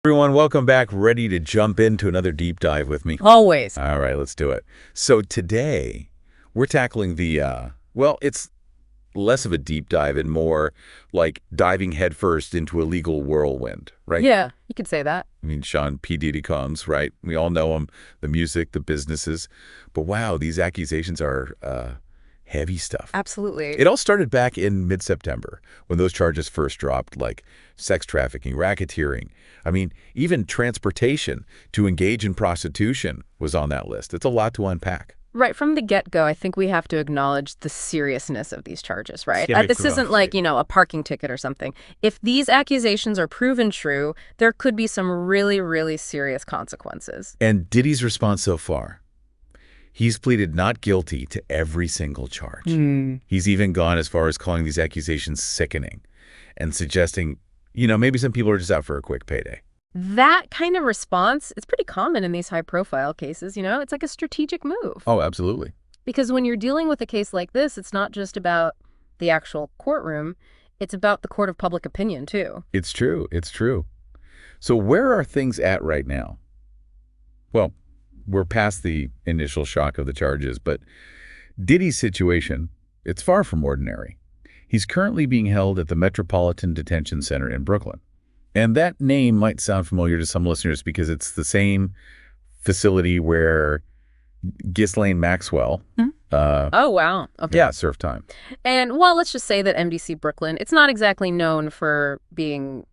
Everyone, welcome back. Ready to jump into another deep dive with me? Always. All right, let's do it. So today, we're tackling well, it's less of a deep dive and more like diving headfirst into a legal whirlwind, right? Yeah, you could say that. I mean, Sean P. Diddy Combs, right? We all know him, the music, the businesses. But wow, these accusations are heavy stuff. Absolutely. It all started back in mid-September when those charges first dropped, like sex trafficking, racketeering. I mean, even transportation to engage in prostitution was on that list. It's a lot to unpack. Right from the get-go, I think we have to acknowledge the seriousness of these charges, right? Yeah, This isn't like, a parking ticket or something. If these accusations are proven true, there could be some really, really serious consequences. And Diddy's response so far, he's pleaded not guilty to every single charge. He's even gone as far as calling these accusations sickening and suggesting, maybe some people are just out for a quick payday. That kind of response is pretty common in these high-profile cases, It's like a strategic move. Oh, absolutely. Because when you're dealing with a case like this, it's not just about the actual courtroom, it's about the court of public opinion, too. It's true. It's true. So where are things at right now? Well, we're past the initial shock of the charges, but Diddy's situation, it's far from ordinary. He's currently being held at the Metropolitan Detention Center in Brooklyn. And that name might sound familiar to some listeners because it's the same facility where Ghislaine Maxwell, Oh, wow. Okay. yeah, served time. And, well, let's just say that MDC Brooklyn, it's not exactly known for being,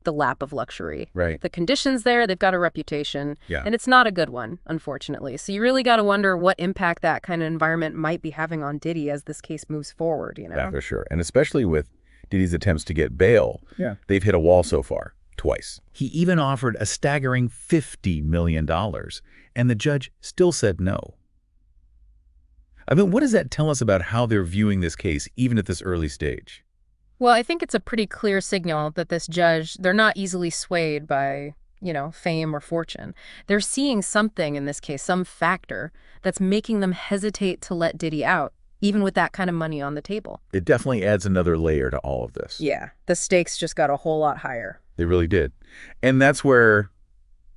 the lap of luxury. Right. The conditions there, they've got a reputation. Yeah. And it's not a good one, unfortunately. So you really got to wonder what impact that kind of environment might be having on Diddy as this case moves forward, Yeah, for sure. And especially with Diddy's attempts to get bail, they've hit a wall so far, twice. He even offered a staggering $50 million, and the judge still said no. I mean, what does that tell us about how they're viewing this case, even at this early stage? Well, I think it's a pretty clear signal that this judge, they're not easily swayed by, fame or fortune. They're seeing something in this case, some factor that's making them hesitate to let Diddy out, even with that kind of money on the table. It definitely adds another layer to all of this. Yeah, the stakes just got a whole lot higher. They really did. And that's where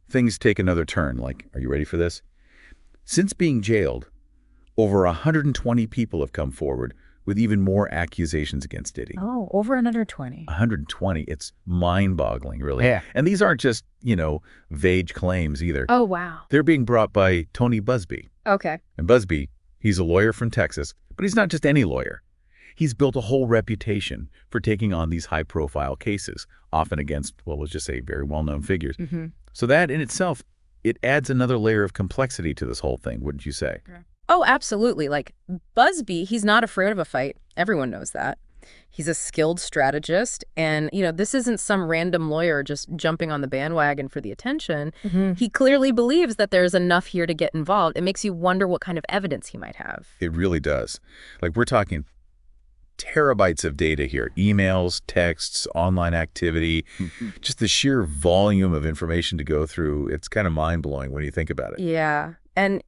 things take another turn. Like, are you ready for this? Since being jailed, over 120 people have come forward with even more accusations against Diddy. Oh, over 120. 120. It's mind-boggling, really. Yeah. And these aren't just, vague claims either. Oh, wow. They're being brought by Tony Busby. Okay. And Busby, he's a lawyer from Texas, but he's not just any lawyer. He's built a whole reputation for taking on these high-profile cases, often against, well, let's just say very well-known figures. So that in itself, it adds another layer of complexity to this whole thing, wouldn't you say? Oh, absolutely. Like, Busby, he's not afraid of a fight. Everyone knows that. He's a skilled strategist, and, this isn't some random lawyer just jumping on the bandwagon for the attention. He clearly believes that there's enough here to get involved. It makes you wonder what kind of evidence he might have. It really does. Like, we're talking terabytes of data here, emails, texts, online activity, just the sheer volume of information to go through. It's kind of mind-blowing when you think about it. Yeah. And,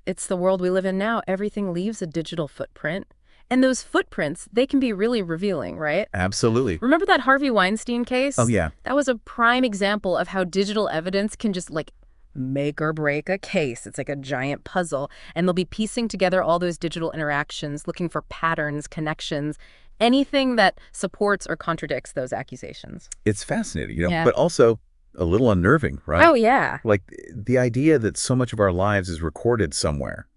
it's the world we live in now. Everything leaves a digital footprint. And those footprints, they can be really revealing, right? Absolutely. Remember that Harvey Weinstein case? Oh, yeah. That was a prime example of how digital evidence can just, make or break a case. It's like a giant puzzle. And they'll be piecing together all those digital interactions, looking for patterns, connections, anything that supports or contradicts those accusations. It's fascinating, Yeah. but also a little unnerving, right? Oh, yeah. Like the idea that so much of our lives is recorded somewhere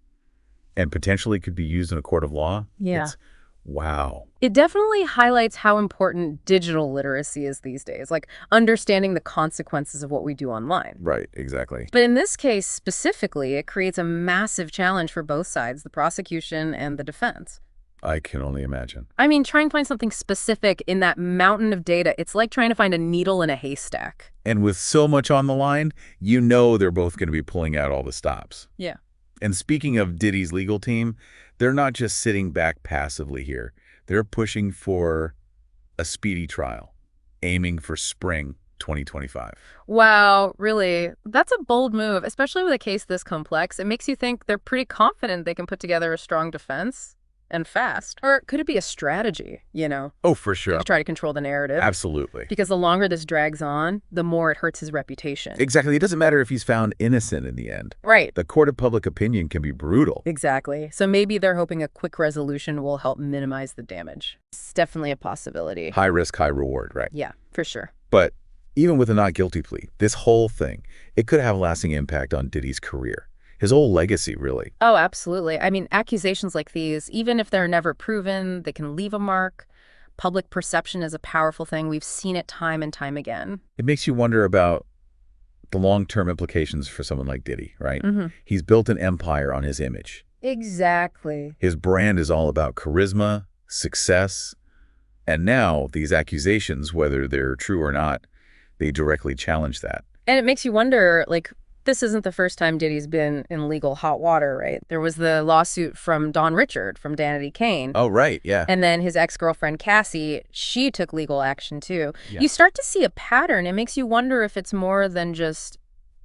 and potentially could be used in a court of law. Yeah. It's, wow. It definitely highlights how important digital literacy is these days, like understanding the consequences of what we do online. Right, exactly. But in this case specifically, it creates a massive challenge for both sides, the prosecution and the defense. I can only imagine. I mean, trying to find something specific in that mountain of data, it's like trying to find a needle in a haystack. And with so much on the line, they're both going to be pulling out all the stops. Yeah. And speaking of Diddy's legal team, they're not just sitting back passively here. They're pushing for a speedy trial, aiming for spring 2025. Wow, really? That's a bold move, especially with a case this complex. It makes you think they're pretty confident they can put together a strong defense. and fast? Or could it be a strategy, Oh, for sure. to try to control the narrative? Absolutely. Because the longer this drags on, the more it hurts his reputation. Exactly. It doesn't matter if he's found innocent in the end. Right. The court of public opinion can be brutal. Exactly. So maybe they're hoping a quick resolution will help minimize the damage. It's definitely a possibility. High risk, high reward, right? Yeah, for sure. But even with a not guilty plea, this whole thing, it could have a lasting impact on Diddy's career. His whole legacy, really. Oh, absolutely. I mean, accusations like these, even if they're never proven, they can leave a mark. Public perception is a powerful thing. We've seen it time and time again. It makes you wonder about the long-term implications for someone like Diddy, right? Mm-hmm. He's built an empire on his image. Exactly. His brand is all about charisma, success, and now these accusations, whether they're true or not, they directly challenge that. And it makes you wonder, this isn't the first time Diddy's been in legal hot water, right? There was the lawsuit from Don Richard, from Danity Kane. Oh, right, yeah. And then his ex-girlfriend, Cassie, she took legal action, too. Yeah. You start to see a pattern. It makes you wonder if it's more than just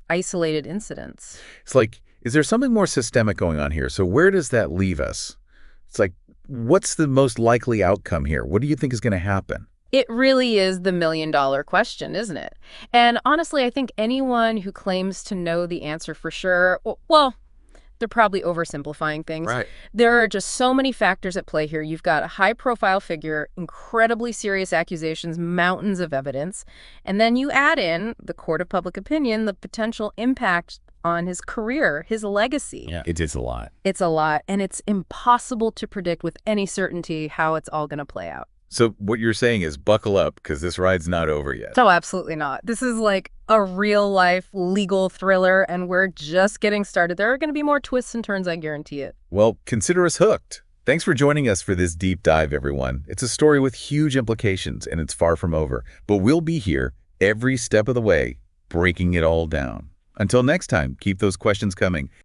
isolated incidents. It's like, is there something more systemic going on here? So where does that leave us? It's like, what's the most likely outcome here? What do you think is going to happen? It really is the million-dollar question, isn't it? And honestly, I think anyone who claims to know the answer for sure, well, they're probably oversimplifying things. Right. There are just so many factors at play here. You've got a high-profile figure, incredibly serious accusations, mountains of evidence, and then you add in the court of public opinion, the potential impact on his career, his legacy. Yeah, it is a lot. It's a lot, and it's impossible to predict with any certainty how it's all going to play out. So what you're saying is buckle up because this ride's not over yet. No, absolutely not. This is like a real-life legal thriller, and we're just getting started. There are going to be more twists and turns, I guarantee it. Well, consider us hooked. Thanks for joining us for this deep dive, everyone. It's a story with huge implications, and it's far from over. But we'll be here every step of the way, breaking it all down. Until next time, keep those questions coming.